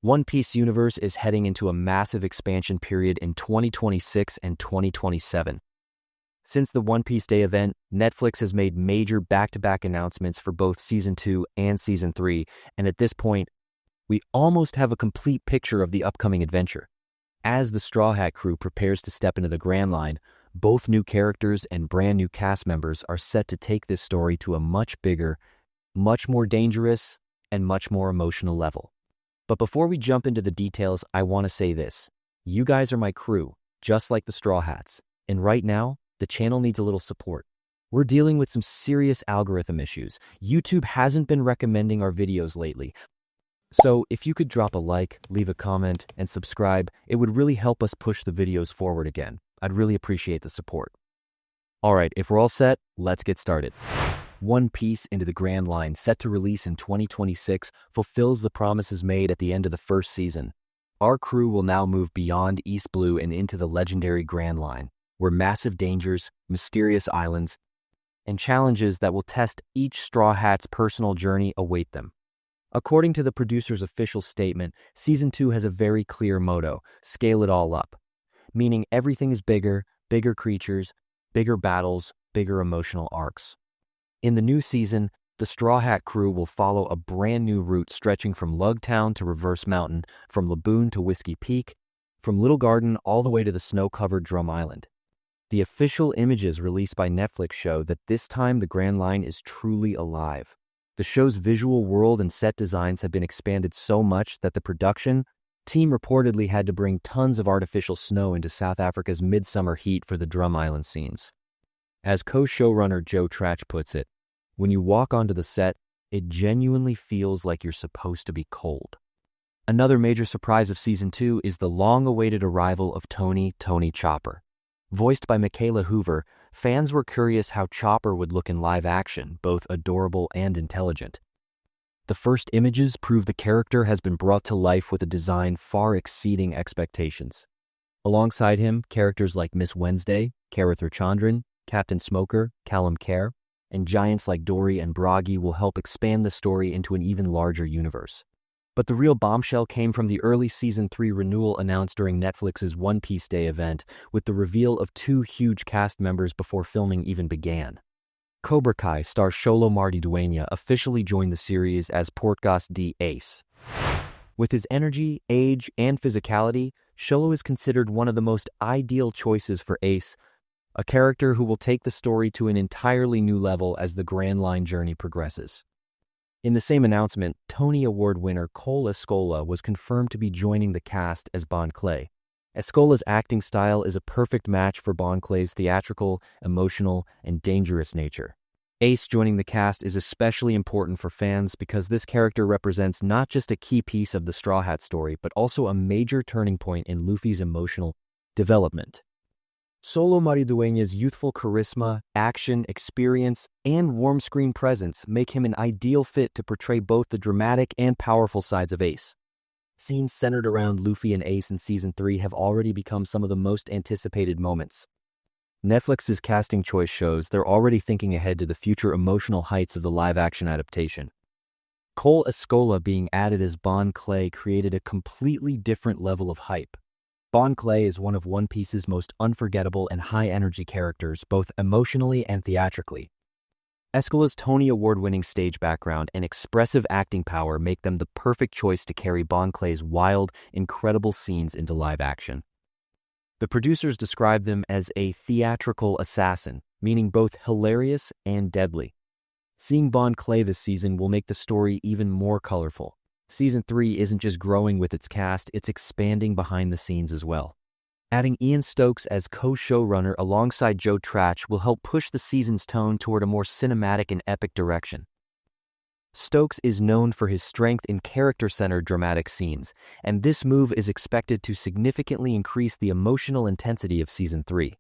One Piece universe is heading into a massive expansion period in 2026 and 2027. Since the One Piece Day event, Netflix has made major back-to-back announcements for both Season 2 and Season 3, and at this point, we almost have a complete picture of the upcoming adventure. As the Straw Hat crew prepares to step into the Grand Line, both new characters and brand new cast members are set to take this story to a much bigger, much more dangerous, and much more emotional level. But before we jump into the details, I want to say this. You guys are my crew, just like the Straw Hats. And right now, the channel needs a little support. We're dealing with some serious algorithm issues. YouTube hasn't been recommending our videos lately. So if you could drop a like, leave a comment, and subscribe, it would really help us push the videos forward again. I'd really appreciate the support. Alright, if we're all set, let's get started. One Piece Into the Grand Line, set to release in 2026, fulfills the promises made at the end of the first season. Our crew will now move beyond East Blue and into the legendary Grand Line, where massive dangers, mysterious islands, and challenges that will test each Straw Hat's personal journey await them. According to the producer's official statement, Season 2 has a very clear motto: scale it all up, meaning everything is bigger, bigger creatures, bigger battles, bigger emotional arcs. In the new season, the Straw Hat crew will follow a brand new route stretching from Loguetown to Reverse Mountain, from Laboon to Whisky Peak, from Little Garden all the way to the snow-covered Drum Island. The official images released by Netflix show that this time the Grand Line is truly alive. The show's visual world and set designs have been expanded so much that the production team reportedly had to bring tons of artificial snow into South Africa's midsummer heat for the Drum Island scenes. As co-showrunner Joe Trach puts it, when you walk onto the set, it genuinely feels like you're supposed to be cold. Another major surprise of Season 2 is the long-awaited arrival of Tony Chopper. Voiced by Michaela Hoover, fans were curious how Chopper would look in live action, both adorable and intelligent. The first images prove the character has been brought to life with a design far exceeding expectations. Alongside him, characters like Miss Wednesday, Karather Chandran, Captain Smoker, Callum Care, and giants like Dory and Bragi will help expand the story into an even larger universe. But the real bombshell came from the early Season 3 renewal announced during Netflix's One Piece Day event, with the reveal of 2 huge cast members before filming even began. Cobra Kai star Xolo Maridueña officially joined the series as Portgas D. Ace. With his energy, age, and physicality, Xolo is considered one of the most ideal choices for Ace, a character who will take the story to an entirely new level as the Grand Line journey progresses. In the same announcement, Tony Award winner Cole Escola was confirmed to be joining the cast as Bon Clay. Escola's acting style is a perfect match for Bon Clay's theatrical, emotional, and dangerous nature. Ace joining the cast is especially important for fans because this character represents not just a key piece of the Straw Hat story, but also a major turning point in Luffy's emotional development. Xolo Maridueña's youthful charisma, action, experience, and warm screen presence make him an ideal fit to portray both the dramatic and powerful sides of Ace. Scenes centered around Luffy and Ace in Season 3 have already become some of the most anticipated moments. Netflix's casting choice shows they're already thinking ahead to the future emotional heights of the live-action adaptation. Cole Escola being added as Bon Clay created a completely different level of hype. Bon Clay is one of One Piece's most unforgettable and high-energy characters, both emotionally and theatrically. Escola's Tony Award-winning stage background and expressive acting power make them the perfect choice to carry Bon Clay's wild, incredible scenes into live action. The producers describe them as a theatrical assassin, meaning both hilarious and deadly. Seeing Bon Clay this season will make the story even more colorful. Season 3 isn't just growing with its cast, it's expanding behind the scenes as well. Adding Ian Stokes as co-showrunner alongside Joe Trach will help push the season's tone toward a more cinematic and epic direction. Stokes is known for his strength in character-centered dramatic scenes, and this move is expected to significantly increase the emotional intensity of Season 3.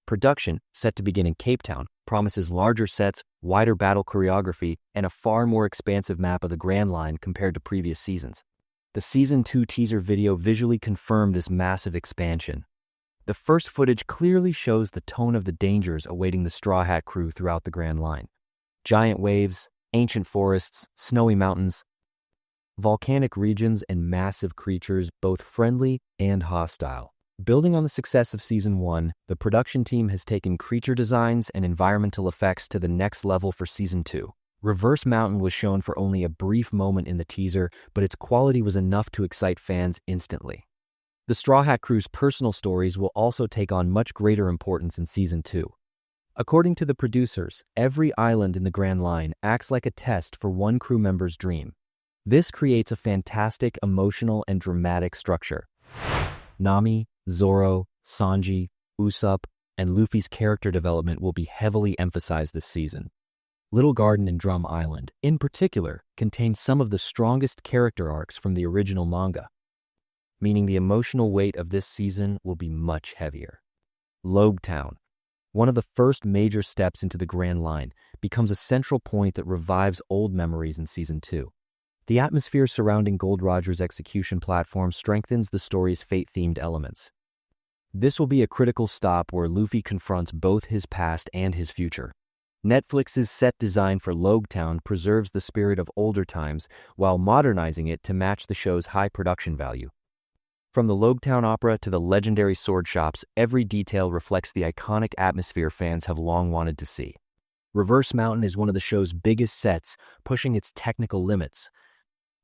Production, set to begin in Cape Town, promises larger sets, wider battle choreography, and a far more expansive map of the Grand Line compared to previous seasons. The Season 2 teaser video visually confirmed this massive expansion. The first footage clearly shows the tone of the dangers awaiting the Straw Hat crew throughout the Grand Line. Giant waves, ancient forests, snowy mountains. volcanic regions, and massive creatures, both friendly and hostile. Building on the success of Season 1, the production team has taken creature designs and environmental effects to the next level for Season 2. Reverse Mountain was shown for only a brief moment in the teaser, but its quality was enough to excite fans instantly. The Straw Hat Crew's personal stories will also take on much greater importance in Season 2. According to the producers, every island in the Grand Line acts like a test for one crew member's dream. This creates a fantastic emotional and dramatic structure. Nami, Zoro, Sanji, Usopp, and Luffy's character development will be heavily emphasized this season. Little Garden and Drum Island, in particular, contain some of the strongest character arcs from the original manga, meaning the emotional weight of this season will be much heavier. Loguetown, one of the first major steps into the Grand Line, becomes a central point that revives old memories in Season 2. The atmosphere surrounding Gold Roger's execution platform strengthens the story's fate-themed elements. This will be a critical stop where Luffy confronts both his past and his future. Netflix's set design for Loguetown preserves the spirit of older times while modernizing it to match the show's high production value. From the Loguetown Opera to the legendary sword shops, every detail reflects the iconic atmosphere fans have long wanted to see. Reverse Mountain is one of the show's biggest sets, pushing its technical limits.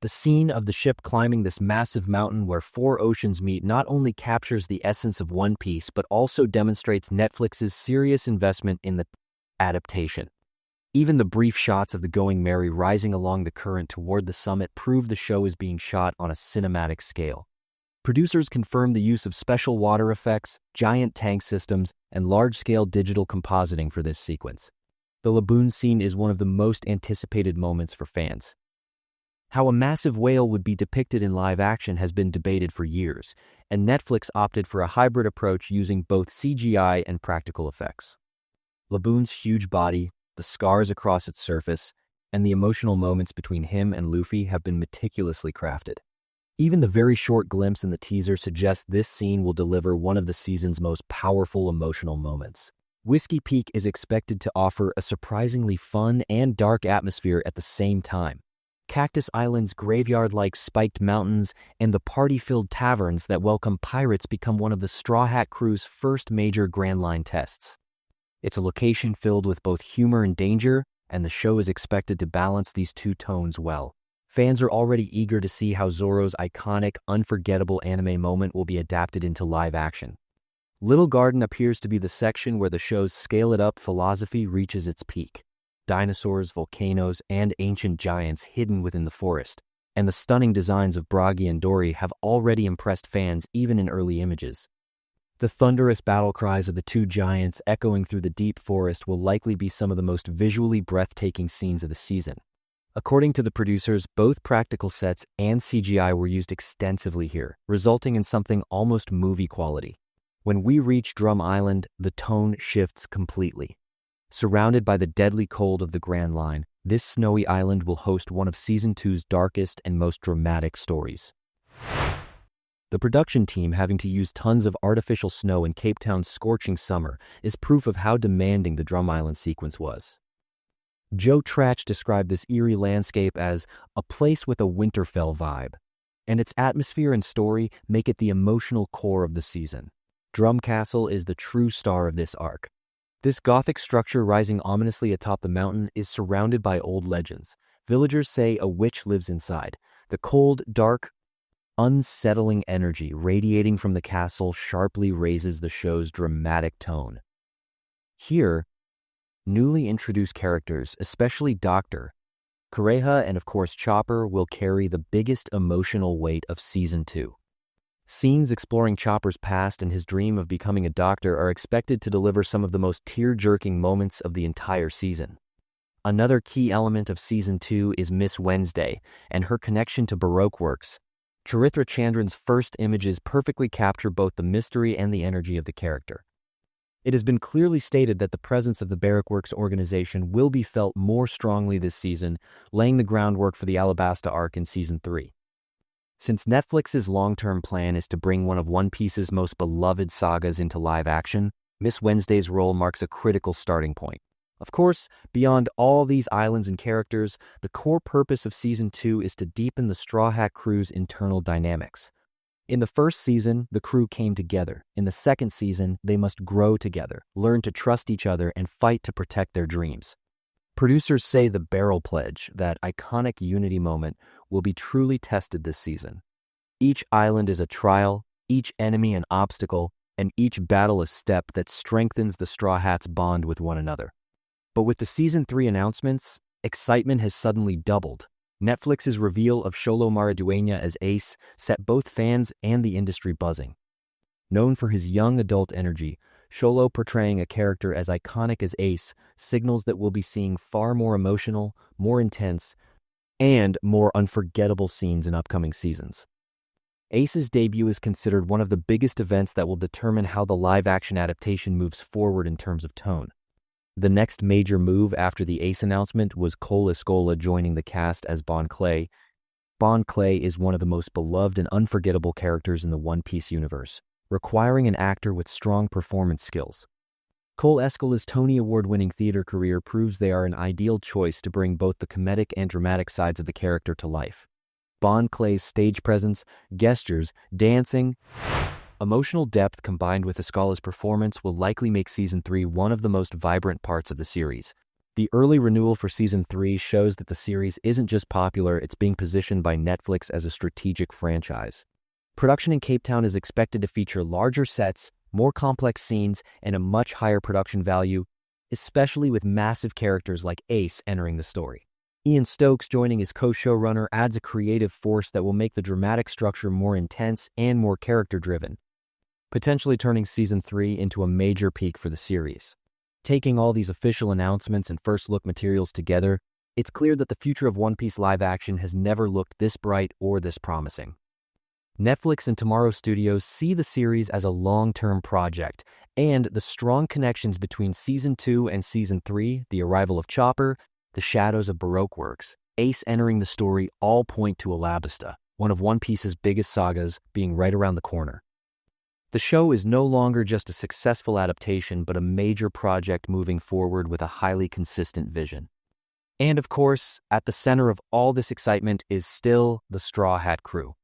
The scene of the ship climbing this massive mountain where four oceans meet not only captures the essence of One Piece, but also demonstrates Netflix's serious investment in the adaptation. Even the brief shots of the Going Merry rising along the current toward the summit prove the show is being shot on a cinematic scale. Producers confirmed the use of special water effects, giant tank systems, and large-scale digital compositing for this sequence. The Laboon scene is one of the most anticipated moments for fans. How a massive whale would be depicted in live action has been debated for years, and Netflix opted for a hybrid approach using both CGI and practical effects. Laboon's huge body, the scars across its surface, and the emotional moments between him and Luffy have been meticulously crafted. Even the very short glimpse in the teaser suggests this scene will deliver one of the season's most powerful emotional moments. Whisky Peak is expected to offer a surprisingly fun and dark atmosphere at the same time. Cactus Island's graveyard-like spiked mountains and the party-filled taverns that welcome pirates become one of the Straw Hat Crew's first major Grand Line tests. It's a location filled with both humor and danger, and the show is expected to balance these two tones well. Fans are already eager to see how Zoro's iconic, unforgettable anime moment will be adapted into live action. Little Garden appears to be the section where the show's scale-it-up philosophy reaches its peak. Dinosaurs, volcanoes, and ancient giants hidden within the forest, and the stunning designs of Bragi and Dory have already impressed fans even in early images. The thunderous battle cries of the two giants echoing through the deep forest will likely be some of the most visually breathtaking scenes of the season. According to the producers, both practical sets and CGI were used extensively here, resulting in something almost movie quality. When we reach Drum Island, the tone shifts completely. Surrounded by the deadly cold of the Grand Line, this snowy island will host one of Season 2's darkest and most dramatic stories. The production team having to use tons of artificial snow in Cape Town's scorching summer is proof of how demanding the Drum Island sequence was. Joe Tratch described this eerie landscape as a place with a Winterfell vibe, and its atmosphere and story make it the emotional core of the season. Drum Castle is the true star of this arc. This Gothic structure rising ominously atop the mountain is surrounded by old legends. Villagers say a witch lives inside. The cold, dark, unsettling energy radiating from the castle sharply raises the show's dramatic tone. Here, newly introduced characters, especially Dr. Kureha and of course Chopper, will carry the biggest emotional weight of Season 2. Scenes exploring Chopper's past and his dream of becoming a doctor are expected to deliver some of the most tear-jerking moments of the entire season. Another key element of Season 2 is Miss Wednesday and her connection to Baroque works. Charithra Chandran's first images perfectly capture both the mystery and the energy of the character. It has been clearly stated that the presence of the Baroque Works organization will be felt more strongly this season, laying the groundwork for the Alabasta arc in Season 3. Since Netflix's long-term plan is to bring one of One Piece's most beloved sagas into live action, Miss Wednesday's role marks a critical starting point. Of course, beyond all these islands and characters, the core purpose of Season 2 is to deepen the Straw Hat crew's internal dynamics. In the first season, the crew came together. In the second season, they must grow together, learn to trust each other, and fight to protect their dreams. Producers say the Barrel Pledge, that iconic unity moment, will be truly tested this season. Each island is a trial, each enemy an obstacle, and each battle a step that strengthens the Straw Hats' bond with one another. But with the Season 3 announcements, excitement has suddenly doubled. Netflix's reveal of Xolo Maridueña as Ace set both fans and the industry buzzing. Known for his young adult energy, Xolo portraying a character as iconic as Ace signals that we'll be seeing far more emotional, more intense, and more unforgettable scenes in upcoming seasons. Ace's debut is considered one of the biggest events that will determine how the live-action adaptation moves forward in terms of tone. The next major move after the Ace announcement was Cole Escola joining the cast as Bon Clay. Bon Clay is one of the most beloved and unforgettable characters in the One Piece universe, requiring an actor with strong performance skills. Cole Escola's Tony Award-winning theater career proves they are an ideal choice to bring both the comedic and dramatic sides of the character to life. Bon Clay's stage presence, gestures, dancing, emotional depth combined with Escala's performance will likely make Season 3 one of the most vibrant parts of the series. The early renewal for Season 3 shows that the series isn't just popular, it's being positioned by Netflix as a strategic franchise. Production in Cape Town is expected to feature larger sets, more complex scenes, and a much higher production value, especially with massive characters like Ace entering the story. Ian Stokes joining as co-showrunner adds a creative force that will make the dramatic structure more intense and more character-driven, potentially turning Season 3 into a major peak for the series. Taking all these official announcements and first-look materials together, it's clear that the future of One Piece live action has never looked this bright or this promising. Netflix and Tomorrow Studios see the series as a long-term project, and the strong connections between Season 2 and Season 3, the arrival of Chopper, the shadows of Baroque works, Ace entering the story all point to Alabasta, one of One Piece's biggest sagas, being right around the corner. The show is no longer just a successful adaptation, but a major project moving forward with a highly consistent vision. And of course, at the center of all this excitement is still the Straw Hat crew.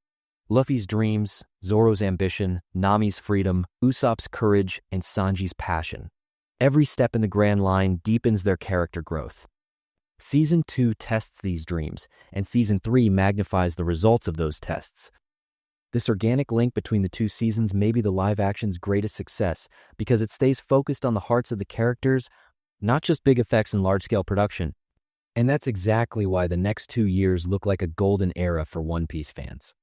Luffy's dreams, Zoro's ambition, Nami's freedom, Usopp's courage, and Sanji's passion. Every step in the Grand Line deepens their character growth. Season 2 tests these dreams, and Season 3 magnifies the results of those tests. This organic link between the two seasons may be the live-action's greatest success because it stays focused on the hearts of the characters, not just big effects and large-scale production. And that's exactly why the next 2 years look like a golden era for One Piece fans.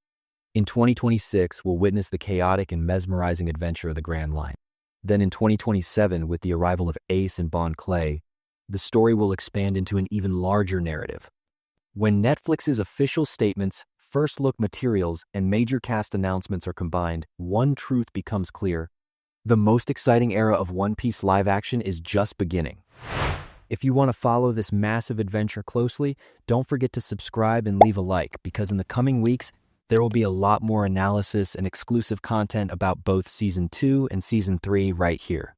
In 2026, we'll witness the chaotic and mesmerizing adventure of the Grand Line. Then in 2027, with the arrival of Ace and Bon Clay, the story will expand into an even larger narrative. When Netflix's official statements, first-look materials, and major cast announcements are combined, one truth becomes clear. The most exciting era of One Piece live action is just beginning. If you want to follow this massive adventure closely, don't forget to subscribe and leave a like, because in the coming weeks, there will be a lot more analysis and exclusive content about both Season 2 and Season 3 right here.